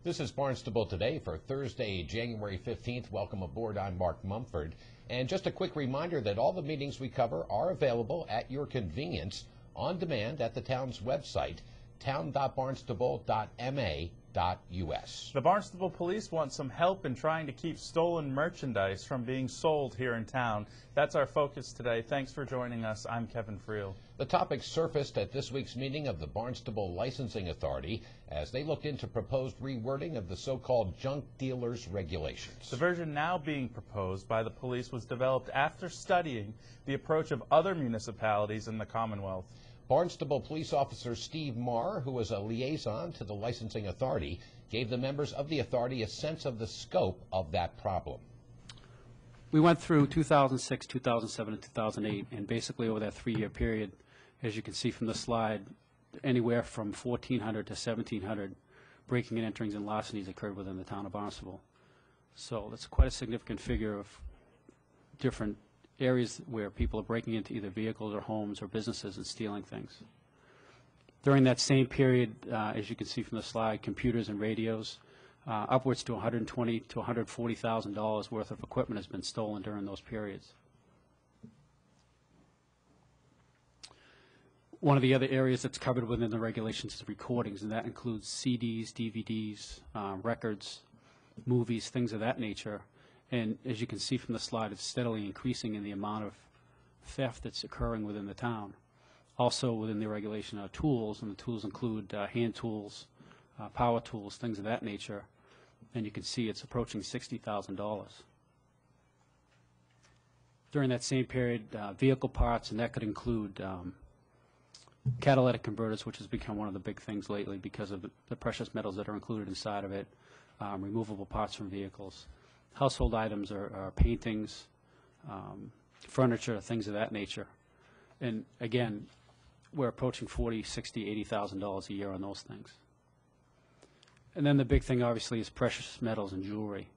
This is Barnstable Today for Thursday, January 15th. Welcome aboard. I'm Mark Mumford. And just a quick reminder that all the meetings we cover are available at your convenience on demand at the town's website, town.barnstable.ma.us. The Barnstable Police want some help in trying to keep stolen merchandise from being sold here in town. That's our focus today. Thanks for joining us. I'm Kevin Friel. The topic surfaced at this week's meeting of the Barnstable Licensing Authority as they looked into proposed rewording of the so-called junk dealers regulations. The version now being proposed by the police was developed after studying the approach of other municipalities in the Commonwealth. Barnstable Police Officer Steve Marr, who was a liaison to the Licensing Authority, gave the members of the authority a sense of the scope of that problem. We went through 2006, 2007, and 2008, and basically over that 3-year period, as you can see from the slide, anywhere from 1,400 to 1,700 breaking and enterings and larcenies occurred within the town of Barnstable. So that's quite a significant figure of different areas where people are breaking into either vehicles or homes or businesses and stealing things. During that same period, as you can see from the slide, computers and radios, upwards to $120,000 to $140,000 worth of equipment has been stolen during those periods. One of the other areas that's covered within the regulations is recordings, and that includes CDs, DVDs, records, movies, things of that nature. And as you can see from the slide, it's steadily increasing in the amount of theft that's occurring within the town. Also within the regulation are tools, and the tools include hand tools, power tools, things of that nature. And you can see it's approaching $60,000. During that same period, vehicle parts, and that could include catalytic converters, which has become one of the big things lately because of the precious metals that are included inside of it, removable parts from vehicles. Household items are paintings, furniture, things of that nature. And again, we're approaching $40,000, $60,000, $80,000 a year on those things. And then the big thing, obviously, is precious metals and jewelry.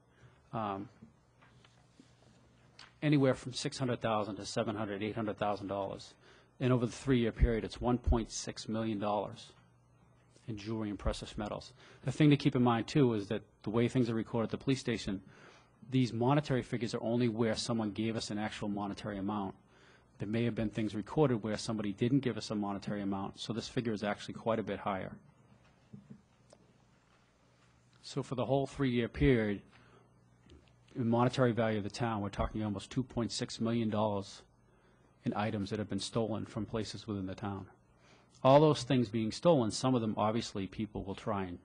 Anywhere from $600,000 to $700,000, $800,000. And over the 3-year period, it's $1.6 million in jewelry and precious metals. The thing to keep in mind, too, is that the way things are recorded at the police station, these monetary figures are only where someone gave us an actual monetary amount. There may have been things recorded where somebody didn't give us a monetary amount, so this figure is actually quite a bit higher. So for the whole 3-year period, in monetary value of the town, we're talking almost $2.6 million in items that have been stolen from places within the town. All those things being stolen, some of them obviously people will try and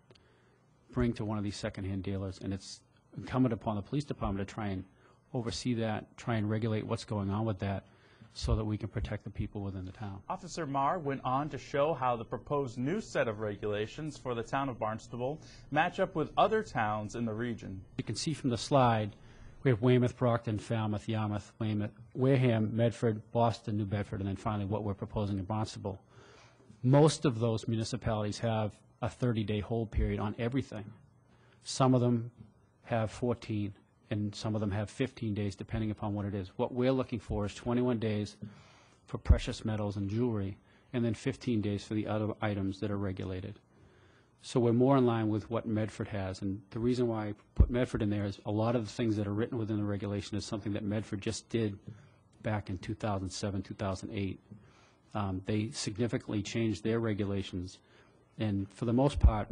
bring to one of these secondhand dealers, and it's incumbent upon the police department to try and oversee that, try and regulate what's going on with that, so that we can protect the people within the town. Officer Marr went on to show how the proposed new set of regulations for the town of Barnstable match up with other towns in the region. You can see from the slide, we have Weymouth, Brockton, Falmouth, Yarmouth, Wareham, Medford, Boston, New Bedford, and then finally what we're proposing in Barnstable. Most of those municipalities have a 30-day hold period on everything. Some of them have 14, and some of them have 15 days, depending upon what it is. What we're looking for is 21 days for precious metals and jewelry, and then 15 days for the other items that are regulated. So we're more in line with what Medford has, and the reason why I put Medford in there is a lot of the things that are written within the regulation is something that Medford just did back in 2007, 2008. They significantly changed their regulations, and for the most part,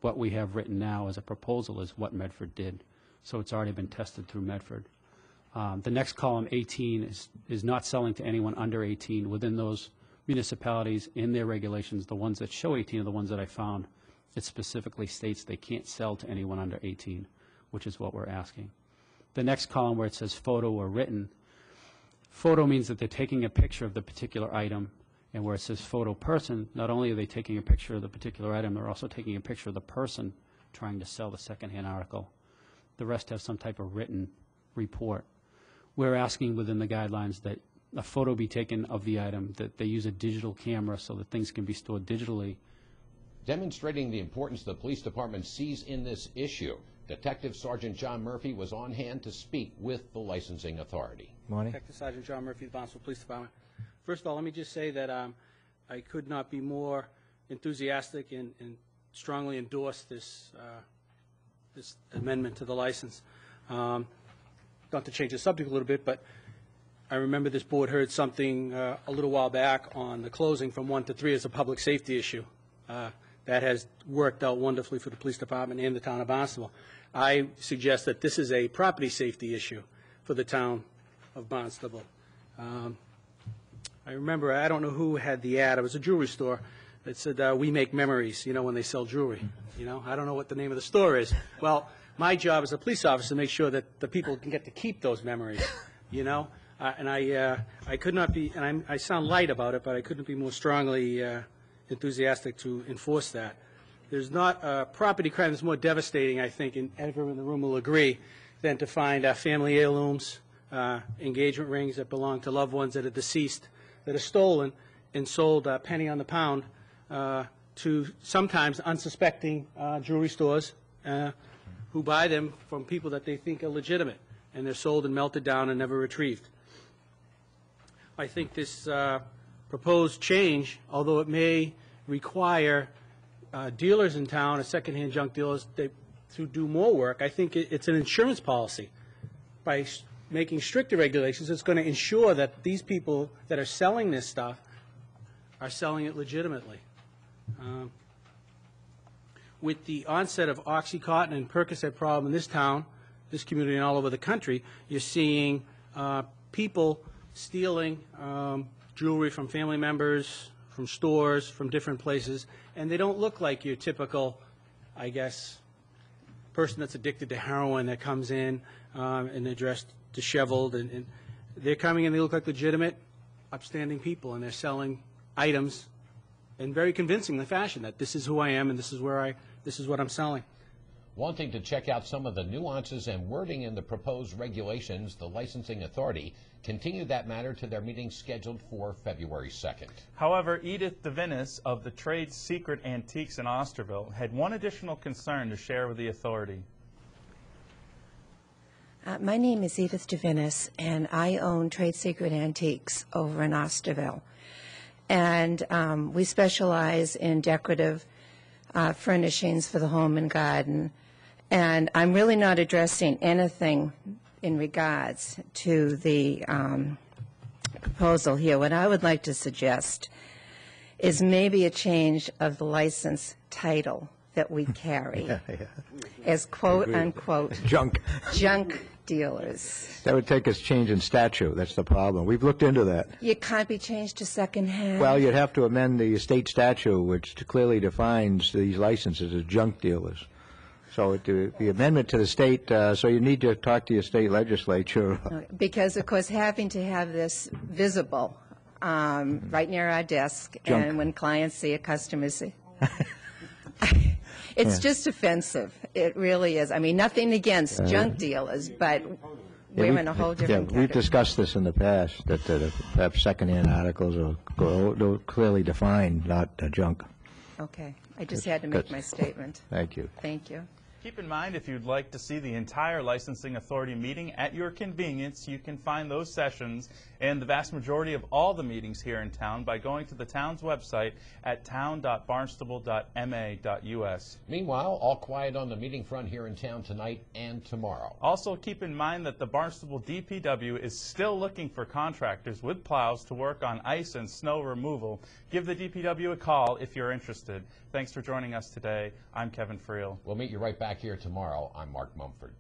what we have written now as a proposal is what Medford did. So it's already been tested through Medford. The next column, 18, is not selling to anyone under 18. Within those municipalities, in their regulations, the ones that show 18 are the ones that I found. It specifically states they can't sell to anyone under 18, which is what we're asking. The next column where it says photo or written, photo means that they're taking a picture of the particular item, and where it says photo person, not only are they taking a picture of the particular item, they're also taking a picture of the person trying to sell the secondhand article. The rest have some type of written report. We're asking within the guidelines that a photo be taken of the item, that they use a digital camera so that things can be stored digitally. Demonstrating the importance the police department sees in this issue, Detective Sergeant John Murphy was on hand to speak with the licensing authority. Morning. Detective Sergeant John Murphy, the Barnstable Police Department. First of all, let me just say that I could not be more enthusiastic and strongly endorse this this amendment to the license. Not to change the subject a little bit, but I remember this board heard something a little while back on the closing from 1 to 3 as a public safety issue. That has worked out wonderfully for the police department and the town of Barnstable. I suggest that this is a property safety issue for the town of Barnstable. I remember, I don't know who had the ad, it was a jewelry store that said, we make memories, you know, when they sell jewelry. You know, I don't know what the name of the store is. Well, my job as a police officer is to make sure that the people can get to keep those memories, you know. And I could not be, and I sound light about it, but I couldn't be more strongly enthusiastic to enforce that. There's not a property crime that's more devastating, I think, and everyone in the room will agree, than to find family heirlooms, engagement rings that belong to loved ones that are deceased, that are stolen and sold a penny on the pound to sometimes unsuspecting jewelry stores who buy them from people that they think are legitimate, and they're sold and melted down and never retrieved. I think this proposed change, although it may require dealers in town, or secondhand junk dealers, to do more work, I think it's an insurance policy. By making stricter regulations, it's going to ensure that these people that are selling this stuff are selling it legitimately. With the onset of OxyContin and Percocet problem in this town, this community, and all over the country, you're seeing people stealing jewelry from family members, from stores, from different places, and they don't look like your typical, I guess, person that's addicted to heroin that comes in and they're dressed disheveled, and they're coming in, they look like legitimate, upstanding people, and they're selling items in very convincing fashion that this is who I am and this is what I'm selling. Wanting to check out some of the nuances and wording in the proposed regulations, the licensing authority continued that matter to their meeting scheduled for February 2nd. However, Edith DeVinnis of the Trade Secret Antiques in Osterville had one additional concern to share with the authority. My name is Edith DeVinnis, and I own Trade Secret Antiques over in Osterville. And we specialize in decorative furnishings for the home and garden. And I'm really not addressing anything in regards to the proposal here. What I would like to suggest is maybe a change of the license title that we carry as quote-unquote junk dealers. That would take us changing statute. That's the problem. We've looked into that. It can't be changed to secondhand. Well, you'd have to amend the state statute, which clearly defines these licenses as junk dealers. So the amendment to the state, so you need to talk to your state legislature. Because, of course, having to have this visible right near our desk, Junk. And when clients see it, customers see it's just offensive. It really is. I mean, nothing against junk dealers, but we're in a whole different category. We've discussed this in the past, that perhaps secondhand articles are clearly defined, not junk. Okay. I just had to make my statement. Thank you. Thank you. Keep in mind, if you'd like to see the entire licensing authority meeting at your convenience, you can find those sessions and the vast majority of all the meetings here in town by going to the town's website at town.barnstable.ma.us. Meanwhile, all quiet on the meeting front here in town tonight and tomorrow. Also, keep in mind that the Barnstable DPW is still looking for contractors with plows to work on ice and snow removal. Give the DPW a call if you're interested. Thanks for joining us today. I'm Kevin Friel. We'll meet you right back here tomorrow. I'm Mark Mumford.